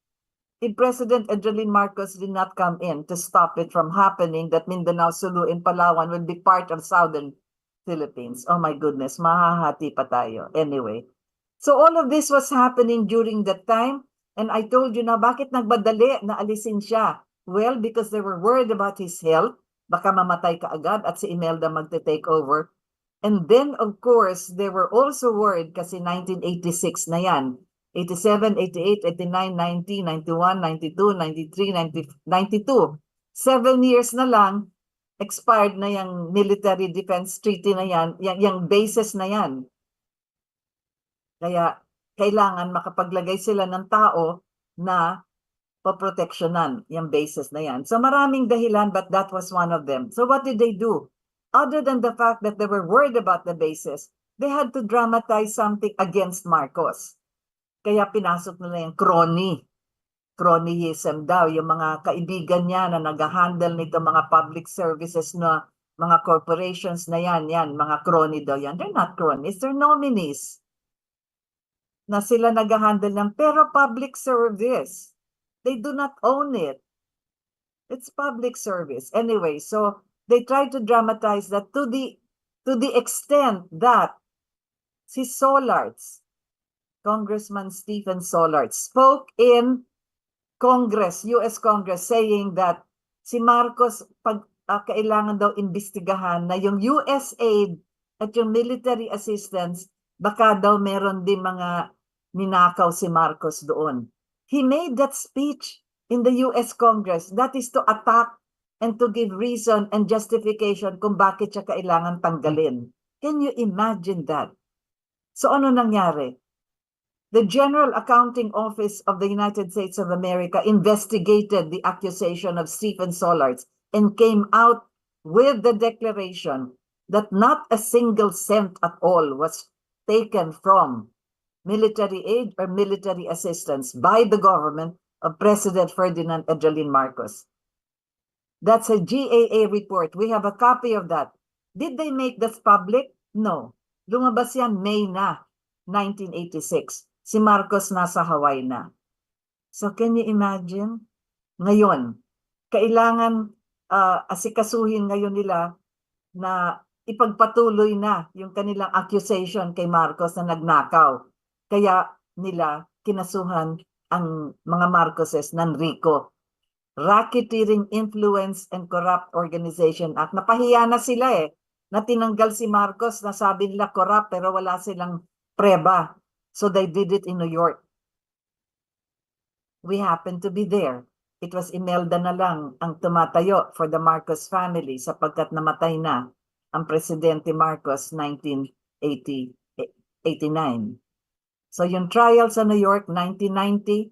if President Adelin Marcos did not come in to stop it from happening, that Mindanao, Sulu, and Palawan will be part of Southern Philippines. Oh my goodness, mahahati pa tayo. Anyway, so all of this was happening during that time, and I told you na bakit nagbadali na alisin siya? Well, because they were worried about his health, baka mamatay ka agad at si Imelda magte-take over. And then, of course, they were also worried kasi 1986 na yan. 87, 88, 89, 90, 91, 92, 93, 92. 7 years na lang, expired na yung military defense treaty na yan, yung bases na yan. Kaya kailangan makapaglagay sila ng tao na poproteksyonan yung bases na yan. So maraming dahilan, but that was one of them. So what did they do? Other than the fact that they were worried about the bases, they had to dramatize something against Marcos. Kaya pinasok nila yung cronyism daw, yung mga kaibigan niya na nag-handle nito mga public services na mga corporations na yan, mga crony daw yan. They're not cronies, they're nominees. Na sila nag-handle ng, pero public service. They do not own it. It's public service. Anyway, so they try to dramatize that to the extent that si Solarz, Congressman Stephen Solarz, spoke in Congress, US Congress, saying that si Marcos kailangan daw imbestigahan na yung US aid at yung military assistance, baka daw meron din mga ninakaw si Marcos doon. He made that speech in the US Congress. That is to attack and to give reason and justification kung bakit siya kailangan tanggalin. Can you imagine that? So ano nangyari? The General Accounting Office of the United States of America investigated the accusation of Stephen Solarz and came out with the declaration that not a single cent at all was taken from military aid or military assistance by the government of President Ferdinand Adelin Marcos. That's a GAA report. We have a copy of that. Did they make this public? No. Lumabas yan May na, 1986. Si Marcos nasa Hawaii na. So can you imagine? Ngayon, kailangan asikasuhin ngayon nila na ipagpatuloy na yung kanilang accusation kay Marcos na nagnakaw. Kaya nila kinasuhan ang mga Marcoses ng RICO. Racketeering, Influence, and Corrupt Organization Act. Napahiya na sila na tinanggal si Marcos, na sabi nila corrupt pero wala silang preba. So they did it in New York. We happened to be there. It was Imelda na lang ang tumatayo for the Marcos family sapagkat namatay na ang Presidente Marcos 1989. So yung trial sa New York, 1990,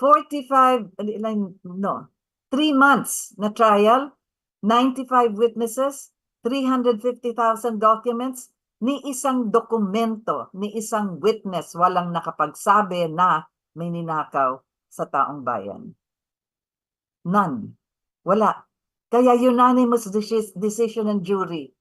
3 months na trial, 95 witnesses, 350,000 documents, ni isang dokumento, ni isang witness walang nakapagsabi na may ninakaw sa taong bayan. None. Wala. Kaya unanimous decision ng jury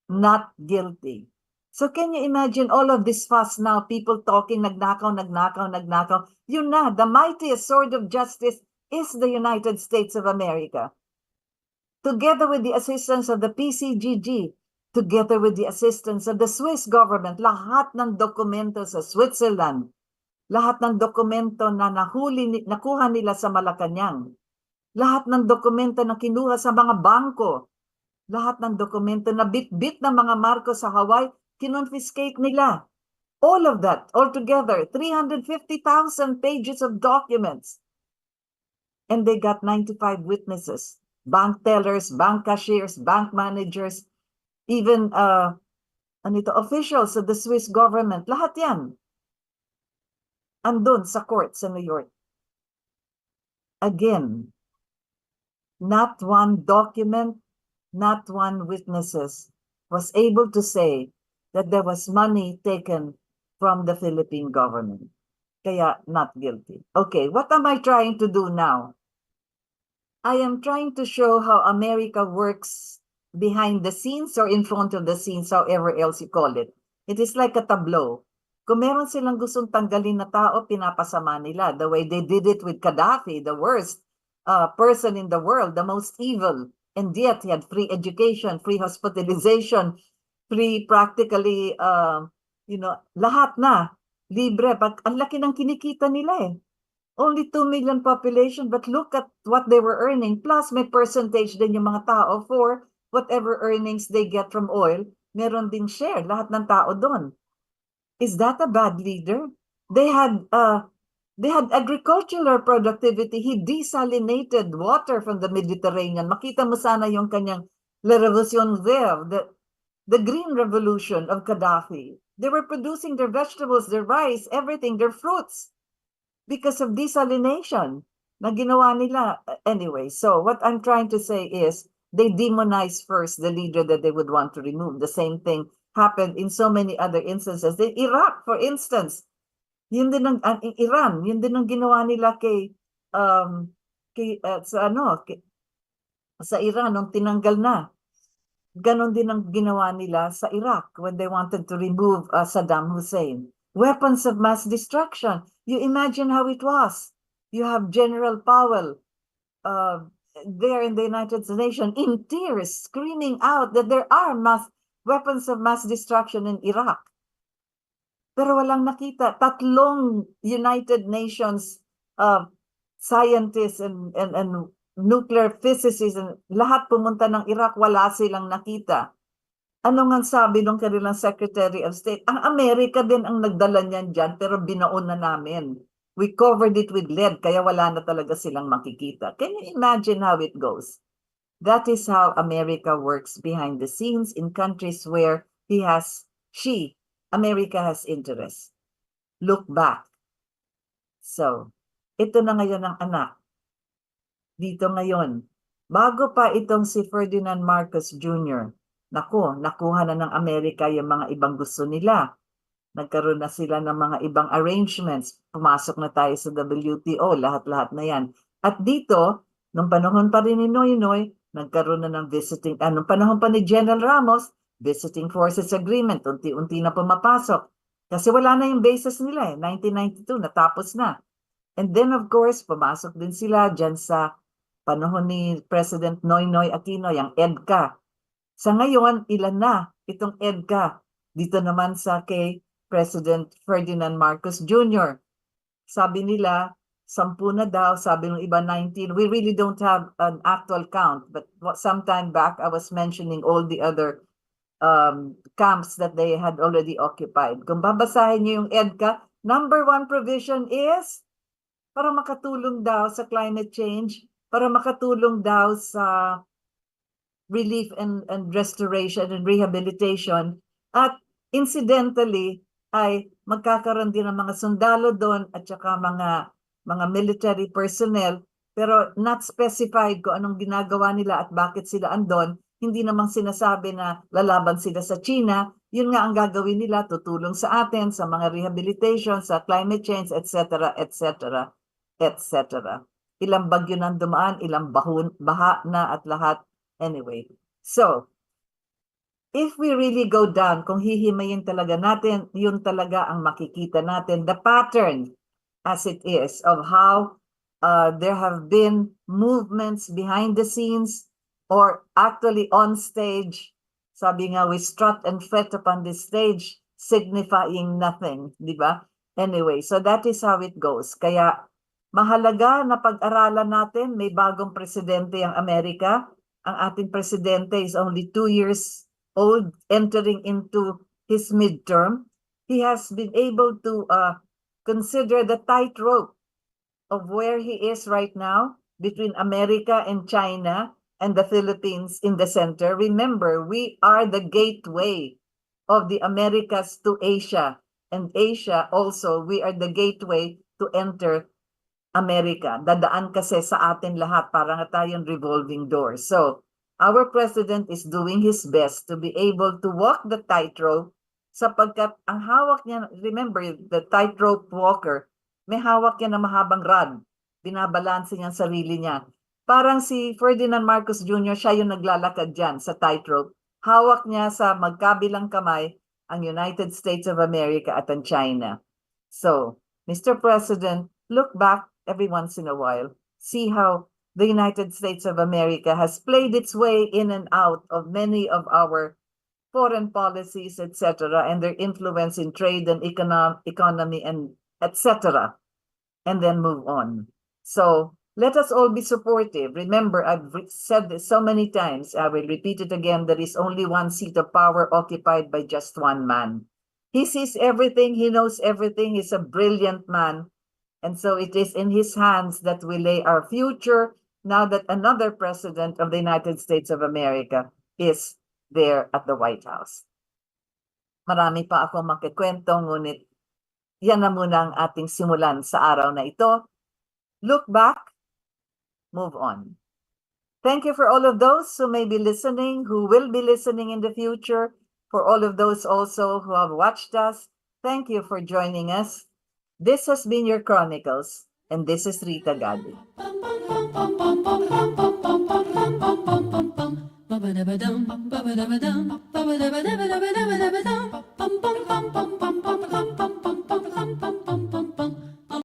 not guilty. So can you imagine all of this fuss now, people talking, nagnakaw, nagnakaw, nagnakaw. Yun na, the mightiest sword of justice is the United States of America. Together with the assistance of the PCGG, together with the assistance of the Swiss government, lahat ng dokumento sa Switzerland, lahat ng dokumento na nakuha nila sa Malacanang, lahat ng dokumento na kinuha sa mga bangko, lahat ng dokumento na bit-bit ng mga Marcos sa Hawaii, kinonfiscate nila. All of that, altogether, 350,000 pages of documents. And they got 95 witnesses, bank tellers, bank cashiers, bank managers, even officials of the Swiss government. Lahat yan. Andun sa court sa New York. Again, not one document, not one witnesses was able to say that there was money taken from the Philippine government. Kaya not guilty. Okay, what am I trying to do now? I am trying to show how America works behind the scenes or in front of the scenes, however else you call it. It is like a tableau. Kung meron silang gustong tanggalin na tao, pinapasama nila. The way they did it with Gaddafi, the worst person in the world, the most evil. And yet he had free education, free hospitalization, free practically, lahat na. Libre. Ang laki ng kinikita nila eh. Only 2 million population, but look at what they were earning. Plus, may percentage din yung mga tao for whatever earnings they get from oil. Meron ding share, lahat ng tao doon. Is that a bad leader? They had agricultural productivity. He desalinated water from the Mediterranean. Makita mo sana yung kanyang La Revolution Verde, the green revolution of Gaddafi. They were producing their vegetables, their rice, everything, their fruits, because of desalination na ginawa nila. Anyway, so what I'm trying to say is they demonize first the leader that they would want to remove. The same thing happened in so many other instances. In Iraq, for instance, yun din ang Iran, yun din ang ginawa nila sa Iran nung tinanggal na. Ganon din ang ginawa nila sa Iraq when they wanted to remove Saddam Hussein. Weapons of mass destruction. You imagine how it was. You have General Powell there in the United Nations in tears, screaming out that there are weapons of mass destruction in Iraq. Pero walang nakita. Tatlong United Nations scientists and nuclear physicists, lahat pumunta ng Iraq, wala silang nakita. Ano nga sabi ng kanilang Secretary of State? Ang Amerika din ang nagdala niyan dyan, pero binaon na namin. We covered it with lead, kaya wala na talaga silang makikita. Can you imagine how it goes? That is how America works behind the scenes in countries where America has interest. Look back. So, ito na ngayon ang anak. Dito ngayon, bago pa itong si Ferdinand Marcos Jr., nakuha na ng Amerika yung mga ibang gusto nila. Nagkaroon na sila ng mga ibang arrangements. Pumasok na tayo sa WTO, lahat-lahat na yan. At dito, nung panahon pa rin ni Noynoy, nagkaroon na ng nung panahon pa ni General Ramos, Visiting Forces Agreement, unti-unti na pumapasok. Kasi wala na yung bases nila 1992, natapos na. And then of course, pumasok din sila dyan sa panahon ni President Noynoy Aquino, yung EDCA. Sa ngayon, ilan na itong EDCA? Dito naman sa kay President Ferdinand Marcos Jr. Sabi nila, 10 na daw, sabi ng iba 19. We really don't have an actual count, but sometime back I was mentioning all the other camps that they had already occupied. Kung babasahin niyo yung EDCA, number 1 provision is para makatulong daw sa climate change, para makatulong daw sa relief and restoration and rehabilitation, at incidentally ay magkakaroon din ng mga sundalo doon at saka mga military personnel, pero not specified kung anong ginagawa nila at bakit sila andon. Hindi namang sinasabi na lalaban sila sa China. Yun nga ang gagawin nila, tutulong sa atin sa mga rehabilitation, sa climate change, etc., etc., etc. Ilang bagyo nang dumaan, ilang baha na at lahat. Anyway, so if we really go down, kung hihimayin talaga natin, yun talaga ang makikita natin, the pattern as it is of how there have been movements behind the scenes or actually on stage. Sabi nga, we strut and fret upon this stage, signifying nothing, di ba? Anyway, so that is how it goes. Kaya mahalaga na pag-aralan natin, may bagong presidente ang Amerika. Ang ating presidente is only 2 years old, entering into his midterm. He has been able to consider the tightrope of where he is right now between America and China and the Philippines in the center. Remember, we are the gateway of the Americas to Asia. And Asia also, we are the gateway to enter America. Dadaan kasi sa atin lahat, para nga tayong revolving door. So, our president is doing his best to be able to walk the tightrope sapagkat ang hawak niya, remember, the tightrope walker, may hawak niya na mahabang rod. Binabalanse niya ang sarili niya. Parang si Ferdinand Marcos Jr., siya yung naglalakad dyan sa tightrope. Hawak niya sa magkabilang kamay ang United States of America at ang China. So, Mr. President, look back every once in a while. See how the United States of America has played its way in and out of many of our foreign policies, etc., and their influence in trade and economy, and etc., and then move on. So let us all be supportive. Remember, I've said this so many times, I will repeat it again, there is only one seat of power occupied by just one man. He sees everything, he knows everything, he's a brilliant man. And so it is in his hands that we lay our future now that another president of the United States of America is there at the White House. Marami pa ako makikwento, ngunit yan na muna ang ating simulan sa araw na ito. Look back, move on. Thank you for all of those who may be listening, who will be listening in the future, for all of those also who have watched us. Thank you for joining us. This has been your Chronicles, and this is Rita Gadi. Ba-ba-da-ba-dum, ba-ba-da-ba-dum.